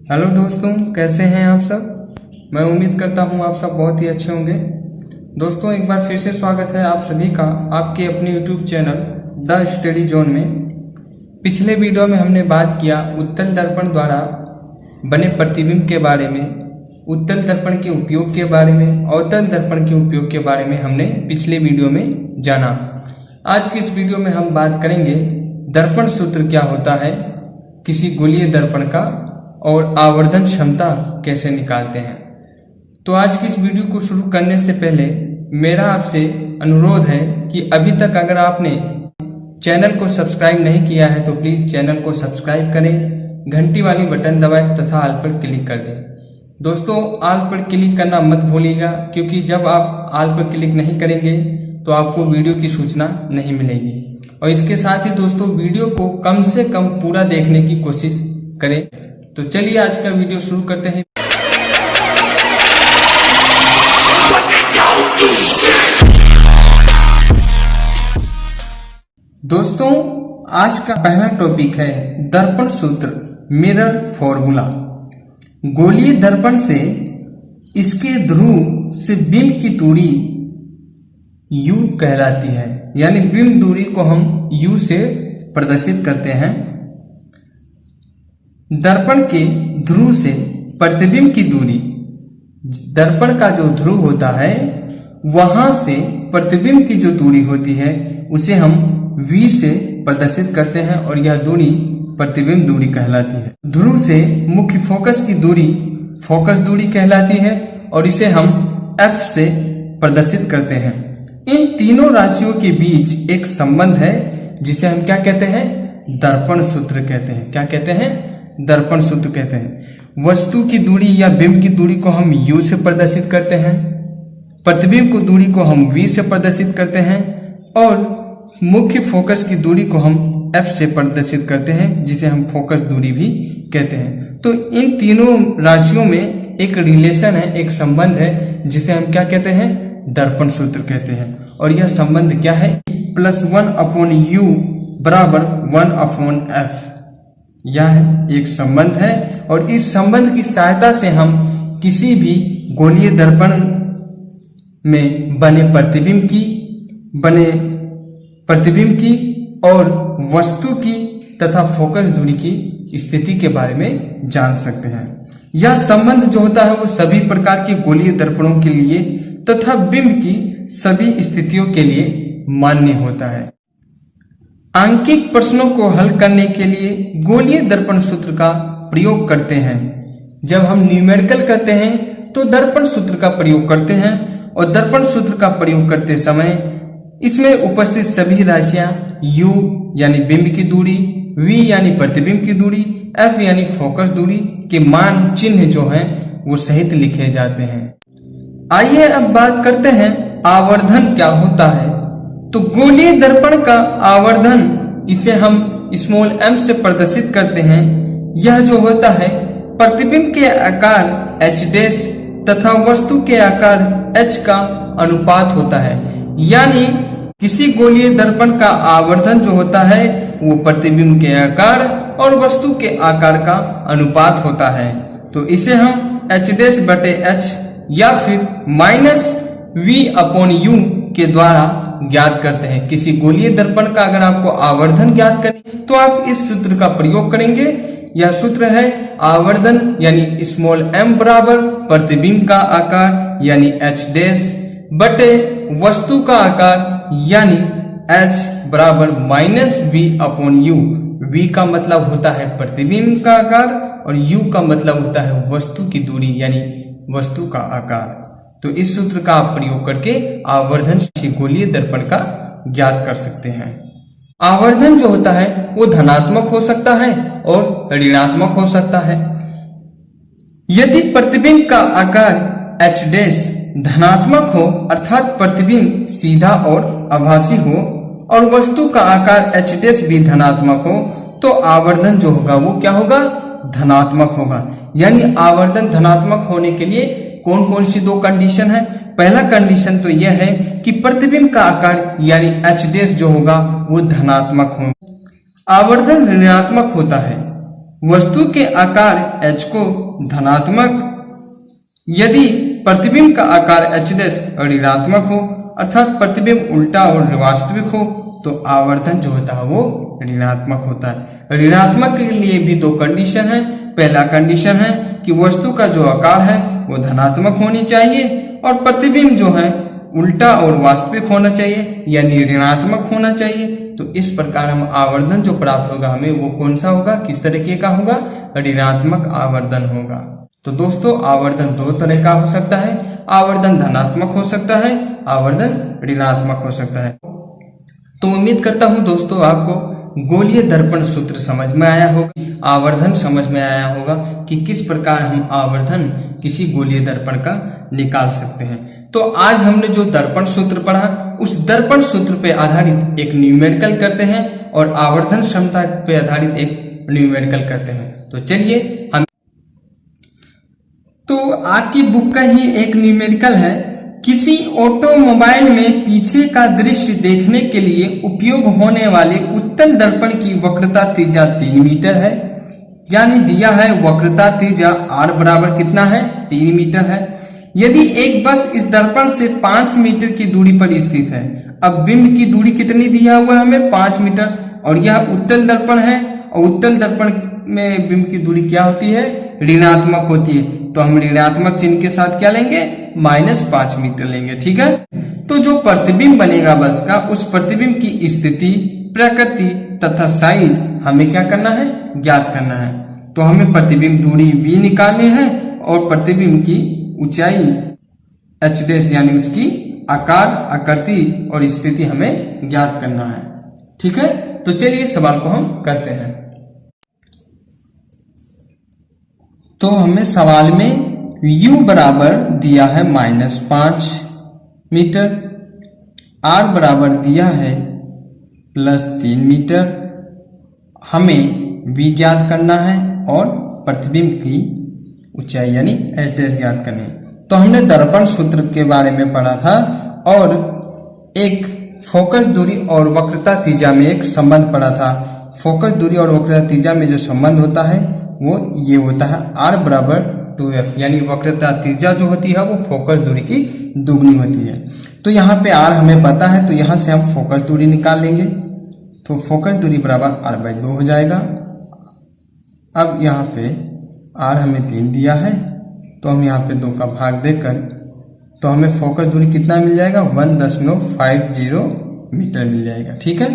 Hello दोस्तों, कैसे हैं आप सब। मैं उम्मीद करता हूं आप सब बहुत ही अच्छे होंगे। दोस्तों, एक बार फिर से स्वागत है आप सभी का आपके अपने YouTube channel the study zone में। पिछले वीडियो में हमने बात किया उत्तल दर्पण द्वारा बने प्रतिबिंब के बारे में, उत्तल दर्पण के उपयोग के बारे में, अवतल दर्पण के उपयोग के बारे में हमने पिछले वीडियो में जाना। आज की इस वीडियो में हम बात करेंगे दर्पण सूत्र क्या होता है, किसी गोलीय दर्पण का, और आवर्धन क्षमता कैसे निकालते हैं। तो आज की इस वीडियो को शुरू करने से पहले मेरा आपसे अनुरोध है कि अभी तक अगर आपने चैनल को सब्सक्राइब नहीं किया है तो प्लीज चैनल को सब्सक्राइब करें, घंटी वाली बटन दबाएं तथा ऑल पर क्लिक कर दें। दोस्तों, ऑल पर क्लिक करना मत भूलिएगा, क्योंकि जब आप ऑल पर क्लिक नहीं करेंगे तो आपको वीडियो की सूचना नहीं मिलेगी। और इसके साथ ही दोस्तों, वीडियो को कम से कम पूरा देखने की कोशिश करें। तो चलिए आज का वीडियो शुरू करते हैं। दोस्तों, आज का पहला टॉपिक है दर्पण सूत्र, मिरर फॉर्मूला। गोलीय दर्पण से इसके ध्रुव से बिंब की दूरी u कहलाती है, यानी बिंब दूरी को हम u से प्रदर्शित करते हैं। दर्पण के ध्रुव से प्रतिबिंब की दूरी, दर्पण का जो ध्रुव होता है वहां से प्रतिबिंब की जो दूरी होती है उसे हम v से प्रदर्शित करते हैं, और यह दूरी प्रतिबिंब दूरी कहलाती है। ध्रुव से मुख्य फोकस की दूरी फोकस दूरी कहलाती है, और इसे हम f से प्रदर्शित करते हैं। इन तीनों राशियों के बीच एक संबंध है जिसे हम क्या कहते हैं, दर्पण सूत्र कहते हैं। क्या कहते हैं, दर्पण सूत्र कहते हैं। वस्तु की दूरी या बिंब की दूरी को हम u से प्रदर्शित करते हैं, प्रतिबिंब की दूरी को हम v से प्रदर्शित करते हैं, और मुख्य फोकस की दूरी को हम f से प्रदर्शित करते हैं, जिसे हम फोकस दूरी भी कहते हैं। तो इन तीनों राशियों में एक रिलेशन है, एक संबंध है, जिसे हम क्या कहते हैं, दर्पण सूत्र कहते हैं। और यह संबंध क्या है, +1/u बराबर 1/f। यह एक संबंध है, और इस संबंध की सहायता से हम किसी भी गोलीय दर्पण में बने प्रतिबिंब की और वस्तु की तथा फोकस दूरी की स्थिति के बारे में जान सकते हैं। यह संबंध जो होता है वो सभी प्रकार के गोलीय दर्पणों के लिए तथा बिंब की सभी स्थितियों के लिए मान्य होता है। आंकिक प्रश्नों को हल करने के लिए गोलीय दर्पण सूत्र का प्रयोग करते हैं। जब हम न्यूमेरिकल करते हैं तो दर्पण सूत्र का प्रयोग करते हैं, और दर्पण सूत्र का प्रयोग करते समय इसमें उपस्थित सभी राशियां u यानी बिंब की दूरी, v यानी प्रतिबिंब की दूरी, f यानी फोकस दूरी के मान चिन्ह जो हैं वो सहित लिखे जाते हैं। आइए अब बात करते हैं आवर्धन क्या होता है। तो गोलीय दर्पण का आवर्धन, इसे हम स्मॉल m से प्रदर्शित करते हैं। यह जो होता है प्रतिबिंब के आकार h' तथा वस्तु के आकार h का अनुपात होता है, यानी किसी गोलीय दर्पण का आवर्धन जो होता है वो प्रतिबिंब के आकार और वस्तु के आकार का अनुपात होता है। तो इसे हम h'/h या फिर -v/u के द्वारा ज्ञात करते हैं। किसी गोलीय दर्पण का अगर आपको आवर्धन ज्ञात करना तो आप इस सूत्र का प्रयोग करेंगे। यह सूत्र है आवर्धन यानी स्मॉल m बराबर प्रतिबिंब का आकार यानी h' बटे वस्तु का आकार यानी h बराबर -v/u। v का मतलब होता है प्रतिबिंब का आकार और u का मतलब होता है वस्तु की दूरी यानी वस्तु का आकार। तो इस सूत्र का आप प्रयोग करके आवर्धन गोलीय दर्पण का ज्ञात कर सकते हैं। आवर्धन जो होता है वो धनात्मक हो सकता है और ऋणात्मक हो सकता है। यदि प्रतिबिंब का आकार h' धनात्मक हो, अर्थात प्रतिबिंब सीधा और आभासी हो, और वस्तु का आकार h' भी धनात्मक हो, तो आवर्धन जो होगा वो क्या होगा, धनात्मक होगा। यानी आवर्धन धनात्मक होने के लिए कौन कौन सी दो कंडीशन है। पहला कंडीशन तो यह है कि प्रतिबिंब का आकार यानी h' जो होगा वो धनात्मक हो। आवर्धन ऋणात्मक होता है वस्तु के आकार h को धनात्मक, यदि प्रतिबिंब का आकार h' ऋणात्मक हो, अर्थात प्रतिबिंब उल्टा और वास्तविक हो, तो आवर्धन जो होता है वो ऋणात्मक होता है। ऋणात्मक के लिए भी दो कंडीशन है। पहला कंडीशन है कि वस्तु का जो आकार है वो धनात्मक होनी चाहिए और प्रतिबिंब जो है उल्टा और वास्तविक होना चाहिए, यानी ऋणात्मक होना चाहिए। तो इस प्रकार हम आवर्धन जो प्राप्त होगा हमें वो कौन सा होगा, किस तरीके का होगा, ऋणात्मक आवर्धन होगा। तो दोस्तों आवर्धन दो तरह का हो सकता है, आवर्धन धनात्मक हो सकता है, आवर्धन ऋणात्मक हो सकता है। तो उम्मीद करता हूं दोस्तों आपको गोलीय दर्पण सूत्र समझ में आया होगा, आवर्धन समझ में आया होगा कि किस प्रकार हम आवर्धन किसी गोलीय दर्पण का निकाल सकते हैं। तो आज हमने जो दर्पण सूत्र पढ़ा उस दर्पण सूत्र पे आधारित एक न्यूमेरिकल करते हैं और आवर्धन क्षमता पे आधारित एक न्यूमेरिकल करते हैं। तो चलिए हम, तो आपकी बुक का ही एक न्यूमेरिकल है, किसी ऑटोमोबाइल में पीछे का दृश्य देखने के लिए उपयोग होने वाले उत्तल दर्पण की वक्रता त्रिज्या 3 मीटर है। यानी दिया है वक्रता त्रिज्या r बराबर कितना है, 3 मीटर है। यदि एक बस इस दर्पण से 5 मीटर की दूरी पर स्थित है, अब बिंब की दूरी कितनी दिया हुआ है हमें, 5 मीटर, और यह उत्तल दर्पण है और उत्तल दर्पण में बिंब की दूरी क्या होती है, ऋणात्मक होती है। तो हम ऋणात्मक चिन्ह के साथ क्या लेंगे, -5 मीटर लेंगे। ठीक है, तो जो प्रतिबिंब बनेगा बस का, उस प्रतिबिंब की स्थिति, प्रकृति तथा साइज हमें क्या करना है, ज्ञात करना है। तो हमें प्रतिबिंब दूरी v निकालनी है और प्रतिबिंब की ऊंचाई h' यानी उसकी आकार, आकृति और स्थिति हमें ज्ञात करना है। ठीक है, तो चलिए सवाल को हम करते हैं। तो हमें सवाल में u बराबर दिया है -5 मीटर, r बराबर दिया है +3 मीटर, हमें v ज्ञात करना है और प्रतिबिंब की ऊंचाई यानी h' ज्ञात करनी है। तो हमने दर्पण सूत्र के बारे में पढ़ा था और एक फोकस दूरी और वक्रता त्रिज्या में एक संबंध पढ़ा था। फोकस दूरी और वक्रता त्रिज्या में जो संबंध होता है वो ये होता है r बराबर 2f, यानी वक्रता त्रिज्या जो होती है वो फोकस दूरी की दुगनी होती है। तो यहाँ पे r हमें पता है, तो यहाँ से हम फोकस दूरी निकाल लेंगे। तो फोकस दूरी बराबर r/2 हो जाएगा। अब यहाँ पे r हमें 3 दिया है, तो हम यहाँ पे 2 का भाग देकर तो हमें फोकस दूरी कितना मिल जाएगा, 1.50 मीटर मिल जाएगा। ठीक है,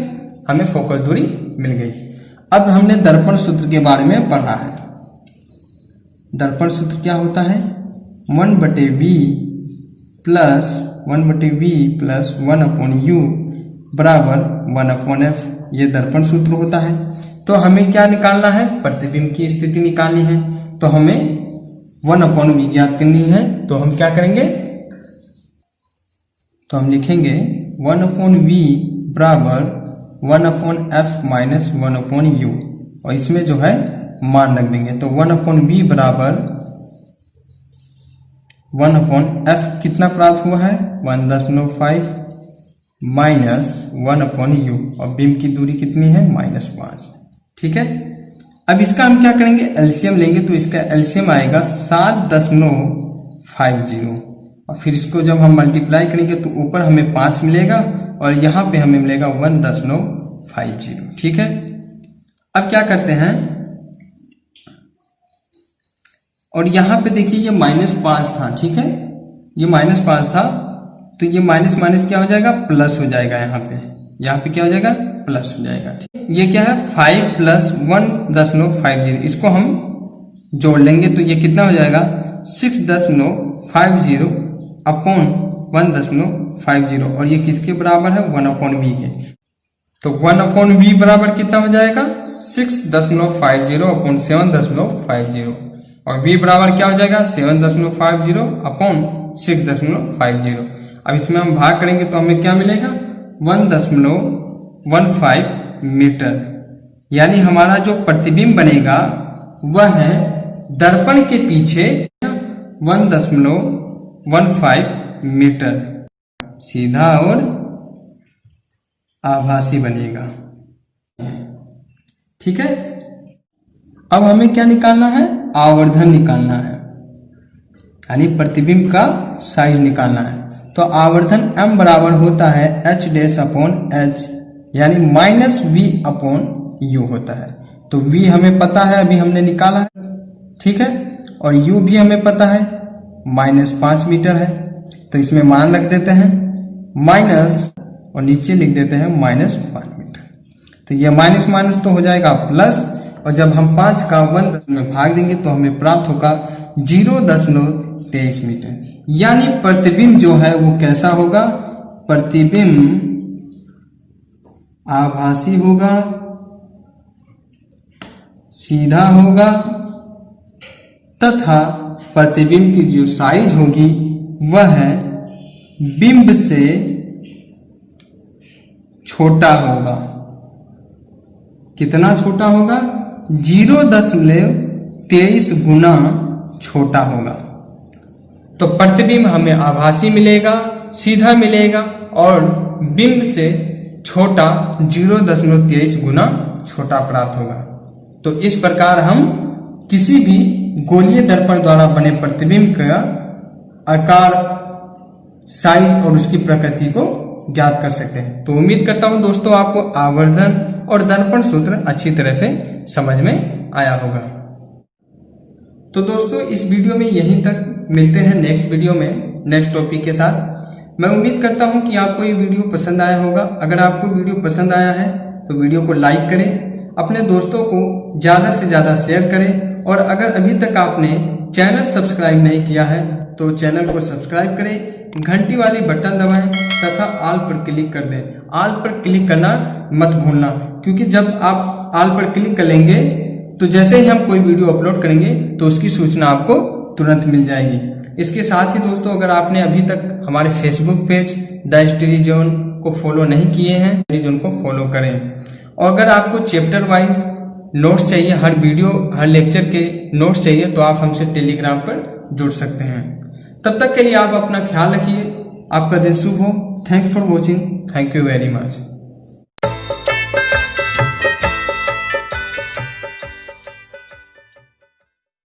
हमें फोकस दूरी मिल गई। अब हमने दर्पण सूत्र के बारे में पढ़ा है। दर्पण सूत्र क्या होता है, 1/v प्लस 1/v+1/u बराबर 1/f, ये दर्पण सूत्र होता है। तो हमें क्या निकालना है, प्रतिबिंब की स्थिति निकालनी है। तो हमें 1/v ज्ञात करनी है। तो हम क्या करेंगे, तो हम लिखेंगे 1/v बराबर 1/f माइनस 1/u, और इसमें जो है मान रख देंगे। तो 1/v बराबर 1/f कितना प्राप्त हुआ है, 1.5 माइनस 1/u, और बिंब की दूरी कितनी है, -5। ठीक है, अब इसका हम क्या करेंगे, एलसीएम लेंगे। तो इसका एलसीएम आएगा 7.50, और फिर इसको जब हम मल्टीप्लाई करेंगे तो ऊपर हमें 5 मिलेगा और यहाँ पे हमें मिलेगा 1.50। ठीक है, अब क्या करते हैं, और यहाँ पे देखिए ये -5 था। ठीक है, ये -5 था, तो ये माइनस माइनस क्या हो जाएगा, प्लस हो जाएगा। यहाँ पे क्या हो जाएगा, प्लस हो जाएगा। ठीक, ये क्या है, 5 + 1.50, इसको हम जोड़ लेंगे तो ये कितना हो जाएगा, 6.50 अपॉन 1.50, और ये किसके बराबर है, 1/v के। तो 1/v बराबर कितना हो जाएगा, 6.50 अपॉन 7.50, और v बराबर क्या हो जाएगा, 7.50 अपॉन 6.50। अब इसमें हम भाग करेंगे तो हमें क्या मिलेगा, 1.15 मीटर, यानी हमारा जो प्रतिबिंब बनेगा वह है दर्पण के पीछे 1.15 मीटर, सीधा और आभासी बनेगा। ठीक है, अब हमें क्या निकालना है, आवर्धन निकालना है, यानी प्रतिबिंब का साइज निकालना है। तो आवर्धन m बराबर होता है h डैश अपॉन h, यानी माइनस v अपॉन u होता है। तो v हमें पता है, अभी हमने निकाला है, ठीक है, और u भी हमें पता है -5 मीटर है। तो इसमें मान रख देते हैं माइनस और नीचे लिख देते हैं -5 मीटर। तो ये माइनस माइनस तो हो जाएगा प्लस, और जब हम 5 का 1 में भाग देंगे तो हमें प्राप्त होगा 0.23 मीटर। यानी प्रतिबिंब जो है वो कैसा होगा, प्रतिबिंब आभासी होगा, सीधा होगा, तथा प्रतिबिंब की जो साइज होगी वह बिंब से छोटा होगा। कितना छोटा होगा, 0.23 गुना छोटा होगा। तो प्रतिबिंब हमें आभासी मिलेगा, सीधा मिलेगा, और बिंब से छोटा 0.23 गुना छोटा प्राप्त होगा। तो इस प्रकार हम किसी भी गोलीय दर्पण द्वारा बने प्रतिबिंब का आकार, साइज और उसकी प्रकृति को ज्ञात कर सकते हैं। तो उम्मीद करता हूं दोस्तों आपको आवर्धन और दर्पण सूत्र अच्छी तरह से समझ में आया होगा। तो दोस्तों इस वीडियो में यहीं तक, मिलते हैं नेक्स्ट वीडियो में नेक्स्ट टॉपिक के साथ। मैं उम्मीद करता हूं कि आपको ये वीडियो पसंद आया होगा। अगर आपको वीडियो पसंद आया है तो वीडियो को लाइक करें, अपने दोस्तों को ज़्यादा से ज़्यादा शेयर करें, और अगर अभी तक आपने चैनल सब्सक्राइब नहीं किया है तो चैनल को सब्सक्राइब करें, घंटी वाली बटन दबाएं तथा ऑल पर क्लिक कर दें। ऑल पर क्लिक करना मत भूलना, क्योंकि जब आप ऑल पर क्लिक कर लेंगे तो जैसे ही हम कोई वीडियो अपलोड करेंगे तो उसकी सूचना आपको तुरंत मिल जाएगी। इसके साथ ही दोस्तों अगर आपने अभी तक हमारे Facebook page the study zone को फॉलो नहीं किए हैं, स्टडी जोन को फॉलो करें। और अगर आपको चैप्टर वाइज नोट्स चाहिए, हर वीडियो हर लेक्चर के नोट्स चाहिए, तो आप हमसे टेलीग्राम पर जुड़ सकते हैं। तब तक के लिए आप अपना ख्याल रखिए। आपका दिन शुभ हो। Thanks for watching. Thank you very much.